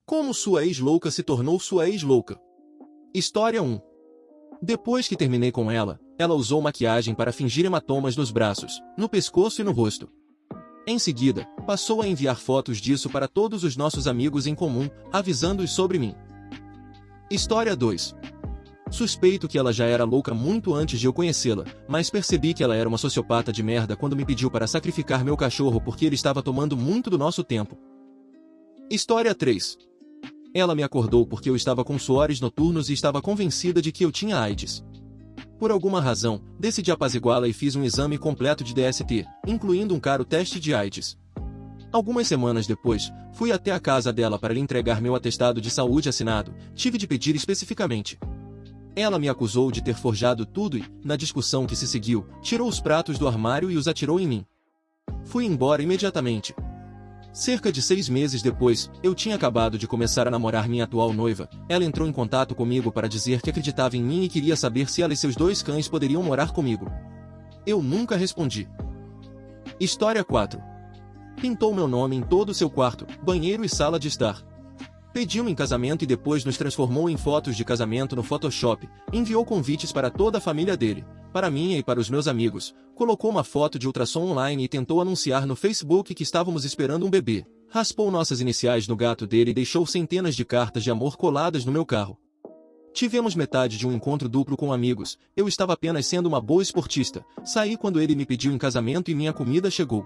Como sua ex-louca se tornou sua ex-louca. História 1. Depois que terminei com ela, ela usou maquiagem para fingir hematomas nos braços, no pescoço e no rosto. Em seguida, passou a enviar fotos disso para todos os nossos amigos em comum, avisando-os sobre mim. História 2. Suspeito que ela já era louca muito antes de eu conhecê-la, mas percebi que ela era uma sociopata de merda quando me pediu para sacrificar meu cachorro porque ele estava tomando muito do nosso tempo. História 3. Ela me acordou porque eu estava com suores noturnos e estava convencida de que eu tinha AIDS. Por alguma razão, decidi apaziguá-la e fiz um exame completo de DST, incluindo um caro teste de AIDS. Algumas semanas depois, fui até a casa dela para lhe entregar meu atestado de saúde assinado, tive de pedir especificamente. Ela me acusou de ter forjado tudo e, na discussão que se seguiu, tirou os pratos do armário e os atirou em mim. Fui embora imediatamente. Cerca de 6 meses depois, eu tinha acabado de começar a namorar minha atual noiva. Ela entrou em contato comigo para dizer que acreditava em mim e queria saber se ela e seus 2 cães poderiam morar comigo. Eu nunca respondi. História 4. Pintou meu nome em todo o seu quarto, banheiro e sala de estar. Pediu-me em casamento e depois nos transformou em fotos de casamento no Photoshop, enviou convites para toda a família dele, para mim e para os meus amigos, colocou uma foto de ultrassom online e tentou anunciar no Facebook que estávamos esperando um bebê, raspou nossas iniciais no gato dele e deixou centenas de cartas de amor coladas no meu carro. Tivemos metade de um encontro duplo com amigos, eu estava apenas sendo uma boa esportista, saí quando ele me pediu em casamento e minha comida chegou.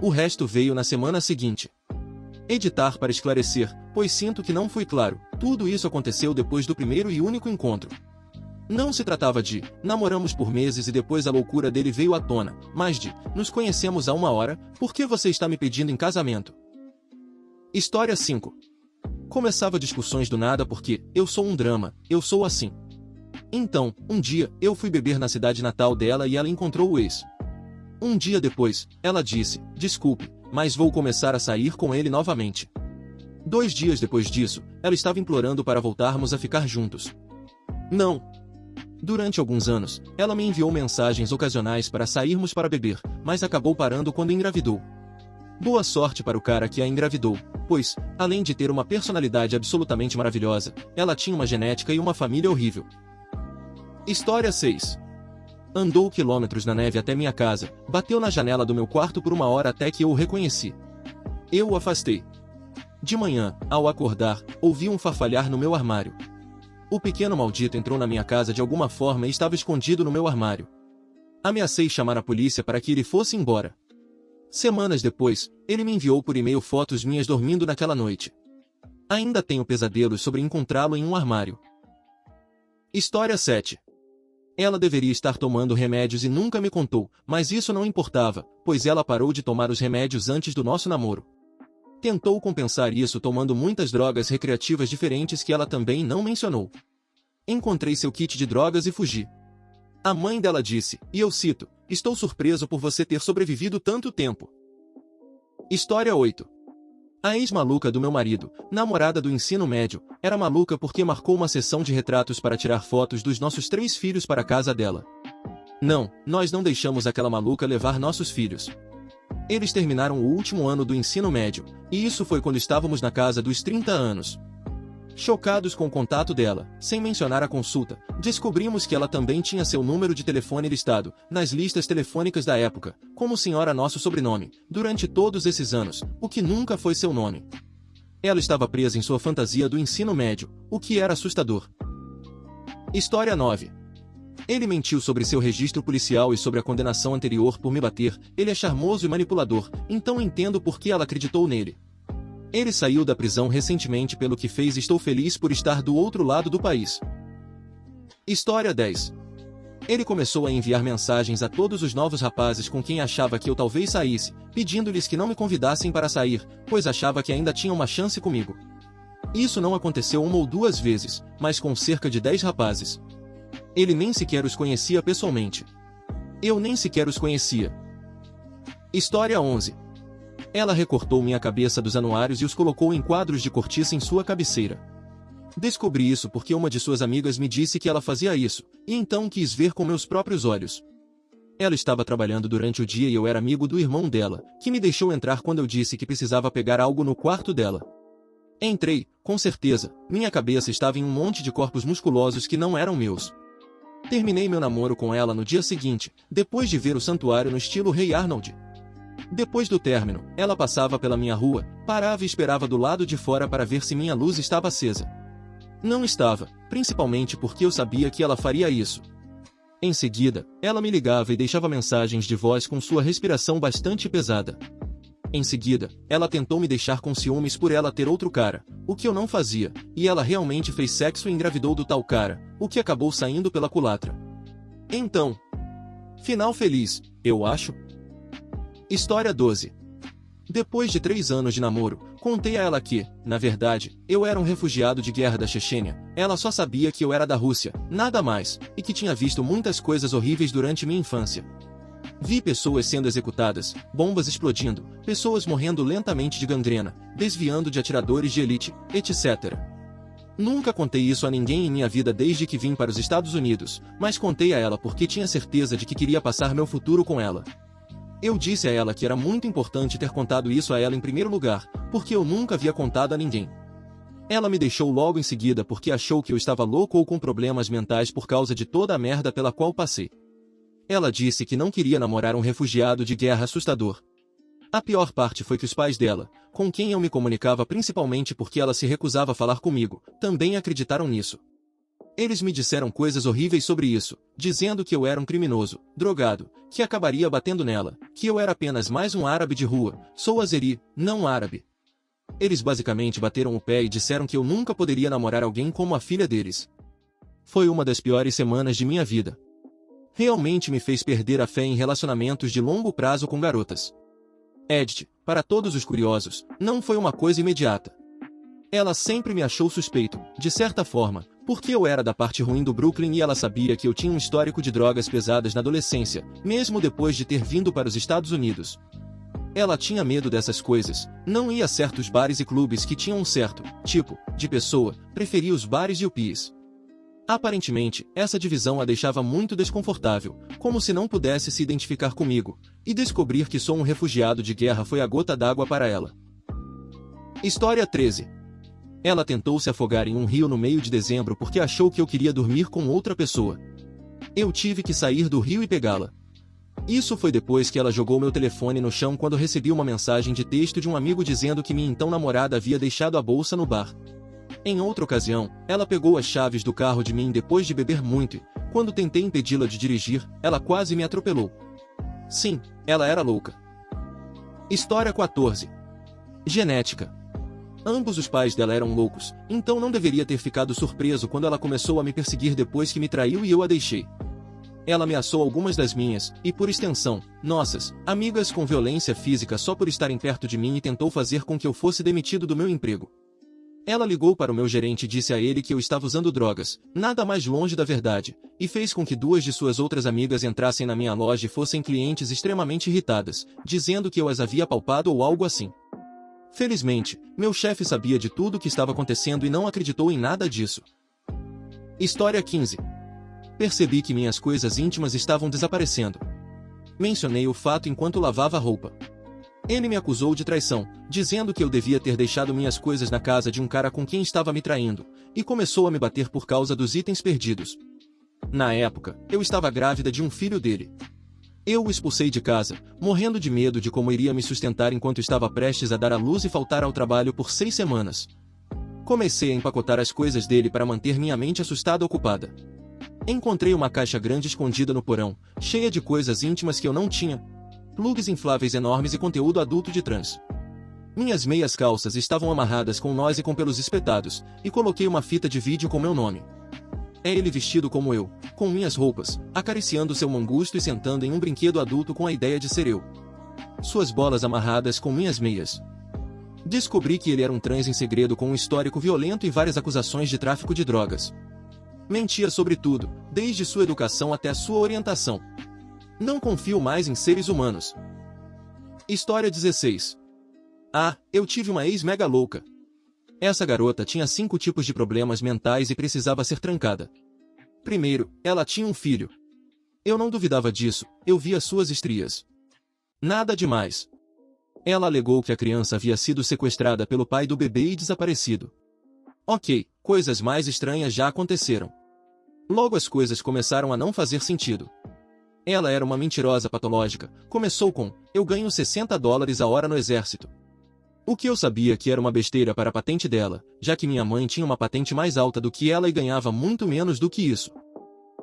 O resto veio na semana seguinte. Editar para esclarecer, pois sinto que não fui claro, tudo isso aconteceu depois do primeiro e único encontro. Não se tratava de, namoramos por meses e depois a loucura dele veio à tona, mas de, nos conhecemos há 1 hora, por que você está me pedindo em casamento? História 5. Começava discussões do nada porque, eu sou um drama, eu sou assim. Então, um dia, eu fui beber na cidade natal dela e ela encontrou o ex. Um dia depois, ela disse, desculpe, mas vou começar a sair com ele novamente. 2 dias depois disso, ela estava implorando para voltarmos a ficar juntos. Não. Durante alguns anos, ela me enviou mensagens ocasionais para sairmos para beber, mas acabou parando quando engravidou. Boa sorte para o cara que a engravidou, pois, além de ter uma personalidade absolutamente maravilhosa, ela tinha uma genética e uma família horrível. História 6. Andou quilômetros na neve até minha casa, bateu na janela do meu quarto por 1 hora até que eu o reconheci. Eu o afastei. De manhã, ao acordar, ouvi um farfalhar no meu armário. O pequeno maldito entrou na minha casa de alguma forma e estava escondido no meu armário. Ameacei chamar a polícia para que ele fosse embora. Semanas depois, ele me enviou por e-mail fotos minhas dormindo naquela noite. Ainda tenho pesadelos sobre encontrá-lo em um armário. História 7. Ela deveria estar tomando remédios e nunca me contou, mas isso não importava, pois ela parou de tomar os remédios antes do nosso namoro. Tentou compensar isso tomando muitas drogas recreativas diferentes que ela também não mencionou. Encontrei seu kit de drogas e fugi. A mãe dela disse, e eu cito, estou surpreso por você ter sobrevivido tanto tempo. História 8. A ex-maluca do meu marido, namorada do ensino médio, era maluca porque marcou uma sessão de retratos para tirar fotos dos nossos 3 filhos para a casa dela. Não, nós não deixamos aquela maluca levar nossos filhos. Eles terminaram o último ano do ensino médio, e isso foi quando estávamos na casa dos 30 anos. Chocados com o contato dela, sem mencionar a consulta, descobrimos que ela também tinha seu número de telefone listado, nas listas telefônicas da época, como Senhora Nosso sobrenome, durante todos esses anos, o que nunca foi seu nome. Ela estava presa em sua fantasia do ensino médio, o que era assustador. História 9. Ele mentiu sobre seu registro policial e sobre a condenação anterior por me bater, ele é charmoso e manipulador, então entendo por que ela acreditou nele. Ele saiu da prisão recentemente pelo que fez e estou feliz por estar do outro lado do país. História 10. Ele começou a enviar mensagens a todos os novos rapazes com quem achava que eu talvez saísse, pedindo-lhes que não me convidassem para sair, pois achava que ainda tinha uma chance comigo. Isso não aconteceu 1 ou 2 vezes, mas com cerca de 10 rapazes. Ele nem sequer os conhecia pessoalmente. Eu nem sequer os conhecia. História 11. Ela recortou minha cabeça dos anuários e os colocou em quadros de cortiça em sua cabeceira. Descobri isso porque uma de suas amigas me disse que ela fazia isso, e então quis ver com meus próprios olhos. Ela estava trabalhando durante o dia e eu era amigo do irmão dela, que me deixou entrar quando eu disse que precisava pegar algo no quarto dela. Entrei, com certeza, minha cabeça estava em um monte de corpos musculosos que não eram meus. Terminei meu namoro com ela no dia seguinte, depois de ver o santuário no estilo Rei Arnold. Depois do término, ela passava pela minha rua, parava e esperava do lado de fora para ver se minha luz estava acesa. Não estava, principalmente porque eu sabia que ela faria isso. Em seguida, ela me ligava e deixava mensagens de voz com sua respiração bastante pesada. Em seguida, ela tentou me deixar com ciúmes por ela ter outro cara, o que eu não fazia, e ela realmente fez sexo e engravidou do tal cara, o que acabou saindo pela culatra. Então, final feliz, eu acho. História 12. Depois de 3 anos de namoro, contei a ela que, na verdade, eu era um refugiado de guerra da Chechênia. Ela só sabia que eu era da Rússia, nada mais, e que tinha visto muitas coisas horríveis durante minha infância. Vi pessoas sendo executadas, bombas explodindo, pessoas morrendo lentamente de gangrena, desviando de atiradores de elite, etc. Nunca contei isso a ninguém em minha vida desde que vim para os Estados Unidos, mas contei a ela porque tinha certeza de que queria passar meu futuro com ela. Eu disse a ela que era muito importante ter contado isso a ela em primeiro lugar, porque eu nunca havia contado a ninguém. Ela me deixou logo em seguida porque achou que eu estava louco ou com problemas mentais por causa de toda a merda pela qual passei. Ela disse que não queria namorar um refugiado de guerra assustador. A pior parte foi que os pais dela, com quem eu me comunicava principalmente porque ela se recusava a falar comigo, também acreditaram nisso. Eles me disseram coisas horríveis sobre isso, dizendo que eu era um criminoso, drogado, que acabaria batendo nela, que eu era apenas mais um árabe de rua, sou azeri, não árabe. Eles basicamente bateram o pé e disseram que eu nunca poderia namorar alguém como a filha deles. Foi uma das piores semanas de minha vida. Realmente me fez perder a fé em relacionamentos de longo prazo com garotas. Edith, para todos os curiosos, não foi uma coisa imediata. Ela sempre me achou suspeito, de certa forma, porque eu era da parte ruim do Brooklyn e ela sabia que eu tinha um histórico de drogas pesadas na adolescência, mesmo depois de ter vindo para os Estados Unidos. Ela tinha medo dessas coisas, não ia a certos bares e clubes que tinham um certo tipo de pessoa, preferia os bares e UPIs. Aparentemente, essa divisão a deixava muito desconfortável, como se não pudesse se identificar comigo, e descobrir que sou um refugiado de guerra foi a gota d'água para ela. História 13. Ela tentou se afogar em um rio no meio de dezembro porque achou que eu queria dormir com outra pessoa. Eu tive que sair do rio e pegá-la. Isso foi depois que ela jogou meu telefone no chão quando recebi uma mensagem de texto de um amigo dizendo que minha então namorada havia deixado a bolsa no bar. Em outra ocasião, ela pegou as chaves do carro de mim depois de beber muito e, quando tentei impedi-la de dirigir, ela quase me atropelou. Sim, ela era louca. História 14. Genética. Ambos os pais dela eram loucos, então não deveria ter ficado surpreso quando ela começou a me perseguir depois que me traiu e eu a deixei. Ela ameaçou algumas das minhas, e por extensão, nossas, amigas com violência física só por estarem perto de mim e tentou fazer com que eu fosse demitido do meu emprego. Ela ligou para o meu gerente e disse a ele que eu estava usando drogas, nada mais longe da verdade, e fez com que 2 de suas outras amigas entrassem na minha loja e fossem clientes extremamente irritadas, dizendo que eu as havia apalpado ou algo assim. Felizmente, meu chefe sabia de tudo o que estava acontecendo e não acreditou em nada disso. História 15. Percebi que minhas coisas íntimas estavam desaparecendo. Mencionei o fato enquanto lavava a roupa. Ele me acusou de traição, dizendo que eu devia ter deixado minhas coisas na casa de um cara com quem estava me traindo, e começou a me bater por causa dos itens perdidos. Na época, eu estava grávida de um filho dele. Eu o expulsei de casa, morrendo de medo de como iria me sustentar enquanto estava prestes a dar à luz e faltar ao trabalho por 6 semanas. Comecei a empacotar as coisas dele para manter minha mente assustada ocupada. Encontrei uma caixa grande escondida no porão, cheia de coisas íntimas que eu não tinha. Plugs infláveis enormes e conteúdo adulto de trans. Minhas meias calças estavam amarradas com nós e com pelos espetados, e coloquei uma fita de vídeo com meu nome. É ele vestido como eu, com minhas roupas, acariciando seu mangusto e sentando em um brinquedo adulto com a ideia de ser eu. Suas bolas amarradas com minhas meias. Descobri que ele era um trans em segredo com um histórico violento e várias acusações de tráfico de drogas. Mentia sobre tudo, desde sua educação até sua orientação. Não confio mais em seres humanos. História 16. Ah, eu tive uma ex mega louca. Essa garota tinha 5 tipos de problemas mentais e precisava ser trancada. Primeiro, ela tinha um filho. Eu não duvidava disso, eu via suas estrias. Nada demais. Ela alegou que a criança havia sido sequestrada pelo pai do bebê e desaparecido. Ok, coisas mais estranhas já aconteceram. Logo as coisas começaram a não fazer sentido. Ela era uma mentirosa patológica. Começou com: eu ganho $60 a hora no exército. O que eu sabia que era uma besteira para a patente dela, já que minha mãe tinha uma patente mais alta do que ela e ganhava muito menos do que isso.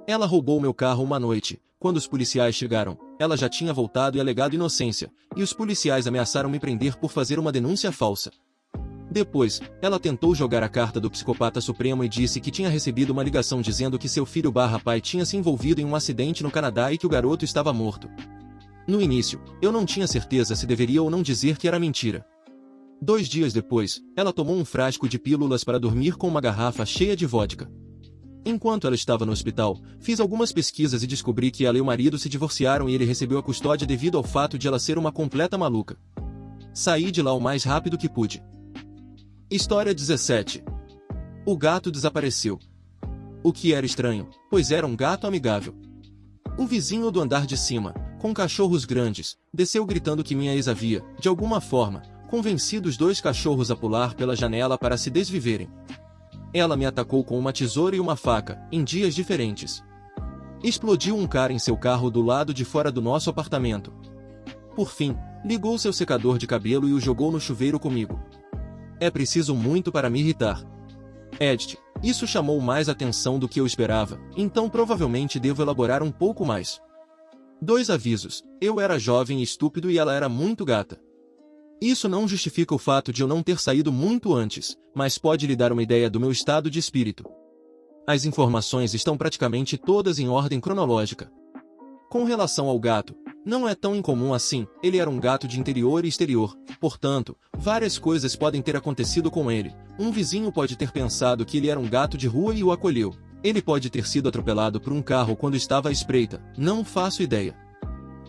Ela roubou meu carro uma noite. Quando os policiais chegaram, ela já tinha voltado e alegado inocência, e os policiais ameaçaram me prender por fazer uma denúncia falsa. Depois, ela tentou jogar a carta do psicopata supremo e disse que tinha recebido uma ligação dizendo que seu filho/pai tinha se envolvido em um acidente no Canadá e que o garoto estava morto. No início, eu não tinha certeza se deveria ou não dizer que era mentira. 2 dias depois, ela tomou um frasco de pílulas para dormir com uma garrafa cheia de vodka. Enquanto ela estava no hospital, fiz algumas pesquisas e descobri que ela e o marido se divorciaram e ele recebeu a custódia devido ao fato de ela ser uma completa maluca. Saí de lá o mais rápido que pude. História 17. O gato desapareceu. O que era estranho, pois era um gato amigável. O vizinho do andar de cima, com cachorros grandes, desceu gritando que minha ex havia, de alguma forma, convencido os 2 cachorros a pular pela janela para se desviverem. Ela me atacou com uma tesoura e uma faca, em dias diferentes. Explodiu um cara em seu carro do lado de fora do nosso apartamento. Por fim, ligou seu secador de cabelo e o jogou no chuveiro comigo. É preciso muito para me irritar. Edith, isso chamou mais atenção do que eu esperava, então provavelmente devo elaborar um pouco mais. 2 avisos: eu era jovem e estúpido e ela era muito gata. Isso não justifica o fato de eu não ter saído muito antes, mas pode lhe dar uma ideia do meu estado de espírito. As informações estão praticamente todas em ordem cronológica. Com relação ao gato, não é tão incomum assim, ele era um gato de interior e exterior, portanto, várias coisas podem ter acontecido com ele. Um vizinho pode ter pensado que ele era um gato de rua e o acolheu. Ele pode ter sido atropelado por um carro quando estava à espreita, não faço ideia.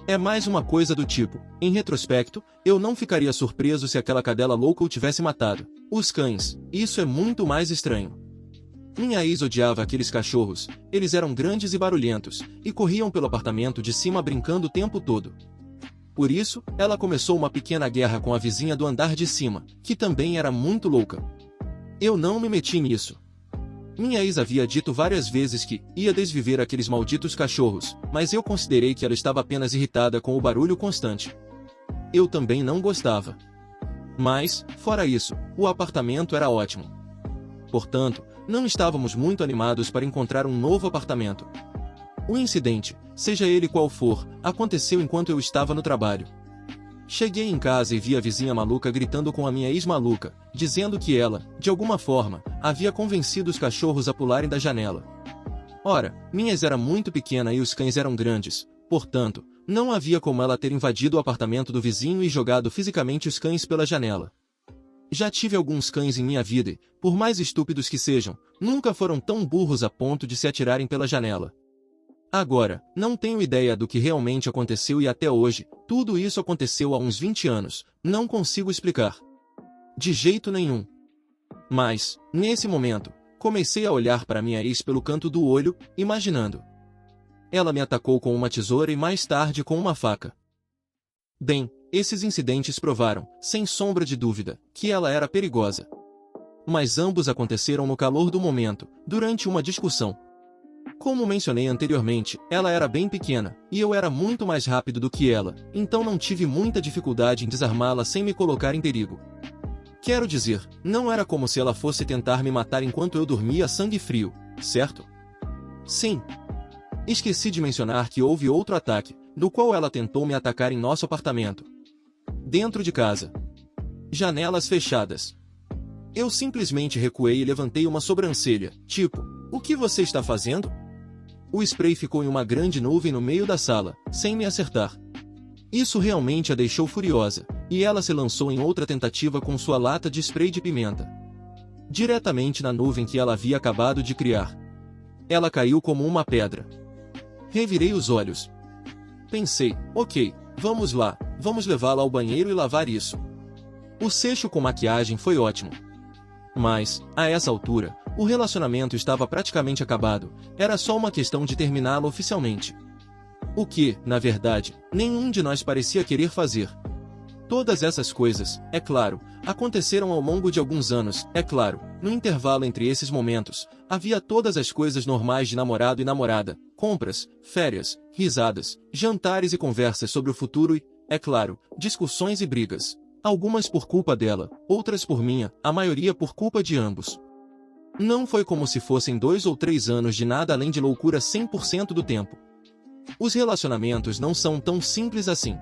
É mais uma coisa do tipo: em retrospecto, eu não ficaria surpreso se aquela cadela louca o tivesse matado. Os cães, isso é muito mais estranho. Minha ex odiava aqueles cachorros, eles eram grandes e barulhentos, e corriam pelo apartamento de cima brincando o tempo todo. Por isso, ela começou uma pequena guerra com a vizinha do andar de cima, que também era muito louca. Eu não me meti nisso. Minha ex havia dito várias vezes que ia desviver aqueles malditos cachorros, mas eu considerei que ela estava apenas irritada com o barulho constante. Eu também não gostava. Mas, fora isso, o apartamento era ótimo. Portanto, não estávamos muito animados para encontrar um novo apartamento. O incidente, seja ele qual for, aconteceu enquanto eu estava no trabalho. Cheguei em casa e vi a vizinha maluca gritando com a minha ex-maluca, dizendo que ela, de alguma forma, havia convencido os cachorros a pularem da janela. Ora, minha ex era muito pequena e os cães eram grandes, portanto, não havia como ela ter invadido o apartamento do vizinho e jogado fisicamente os cães pela janela. Já tive alguns cães em minha vida e, por mais estúpidos que sejam, nunca foram tão burros a ponto de se atirarem pela janela. Agora, não tenho ideia do que realmente aconteceu e até hoje, tudo isso aconteceu há uns 20 anos, não consigo explicar. De jeito nenhum. Mas, nesse momento, comecei a olhar para minha ex pelo canto do olho, imaginando. Ela me atacou com uma tesoura e mais tarde com uma faca. Bem, esses incidentes provaram, sem sombra de dúvida, que ela era perigosa. Mas ambos aconteceram no calor do momento, durante uma discussão. Como mencionei anteriormente, ela era bem pequena, e eu era muito mais rápido do que ela, então não tive muita dificuldade em desarmá-la sem me colocar em perigo. Quero dizer, não era como se ela fosse tentar me matar enquanto eu dormia a sangue frio, certo? Sim. Esqueci de mencionar que houve outro ataque, do qual ela tentou me atacar em nosso apartamento. Dentro de casa. Janelas fechadas. Eu simplesmente recuei e levantei uma sobrancelha, tipo, o que você está fazendo? O spray ficou em uma grande nuvem no meio da sala, sem me acertar. Isso realmente a deixou furiosa, e ela se lançou em outra tentativa com sua lata de spray de pimenta. Diretamente na nuvem que ela havia acabado de criar. Ela caiu como uma pedra. Revirei os olhos. Pensei, ok, vamos lá, vamos levá-la ao banheiro e lavar isso. O cecho com maquiagem foi ótimo. Mas, a essa altura, o relacionamento estava praticamente acabado, era só uma questão de terminá-lo oficialmente. O que, na verdade, nenhum de nós parecia querer fazer. Todas essas coisas, é claro, aconteceram ao longo de alguns anos, é claro. No intervalo entre esses momentos, havia todas as coisas normais de namorado e namorada, compras, férias, risadas, jantares e conversas sobre o futuro e, é claro, discussões e brigas. Algumas por culpa dela, outras por minha, a maioria por culpa de ambos. Não foi como se fossem 2 ou 3 anos de nada além de loucura 100% do tempo. Os relacionamentos não são tão simples assim.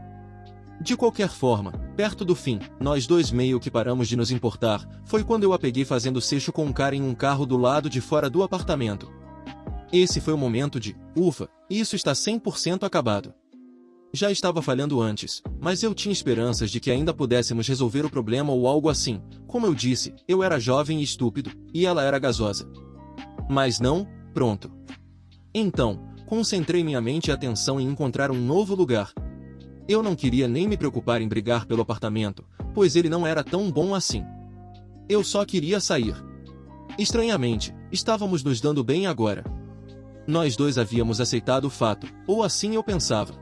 De qualquer forma, perto do fim, nós dois meio que paramos de nos importar. Foi quando eu a peguei fazendo sexo com um cara em um carro do lado de fora do apartamento. Esse foi o momento de, ufa, isso está 100% acabado. Já estava falhando antes, mas eu tinha esperanças de que ainda pudéssemos resolver o problema ou algo assim. Como eu disse, eu era jovem e estúpido, e ela era gasosa. Mas não, pronto. Então, concentrei minha mente e atenção em encontrar um novo lugar. Eu não queria nem me preocupar em brigar pelo apartamento, pois ele não era tão bom assim. Eu só queria sair. Estranhamente, estávamos nos dando bem agora. Nós dois havíamos aceitado o fato, ou assim eu pensava.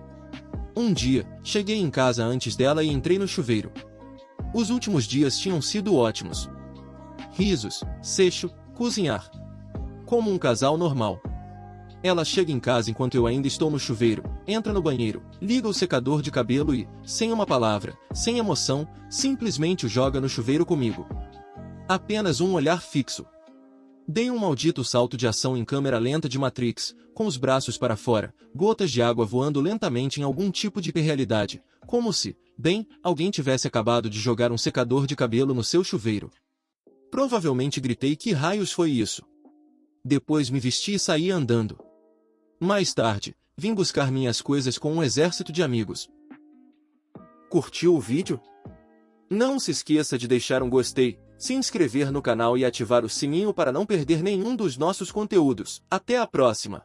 Um dia, cheguei em casa antes dela e entrei no chuveiro. Os últimos dias tinham sido ótimos. Risos, sexo, cozinhar. Como um casal normal. Ela chega em casa enquanto eu ainda estou no chuveiro, entra no banheiro, liga o secador de cabelo e, sem uma palavra, sem emoção, simplesmente o joga no chuveiro comigo. Apenas um olhar fixo. Dei um maldito salto de ação em câmera lenta de Matrix, com os braços para fora, gotas de água voando lentamente em algum tipo de hiperrealidade, como se, bem, alguém tivesse acabado de jogar um secador de cabelo no seu chuveiro. Provavelmente gritei: que raios foi isso? Depois me vesti e saí andando. Mais tarde, vim buscar minhas coisas com um exército de amigos. Curtiu o vídeo? Não se esqueça de deixar um gostei, se inscrever no canal e ativar o sininho para não perder nenhum dos nossos conteúdos. Até a próxima!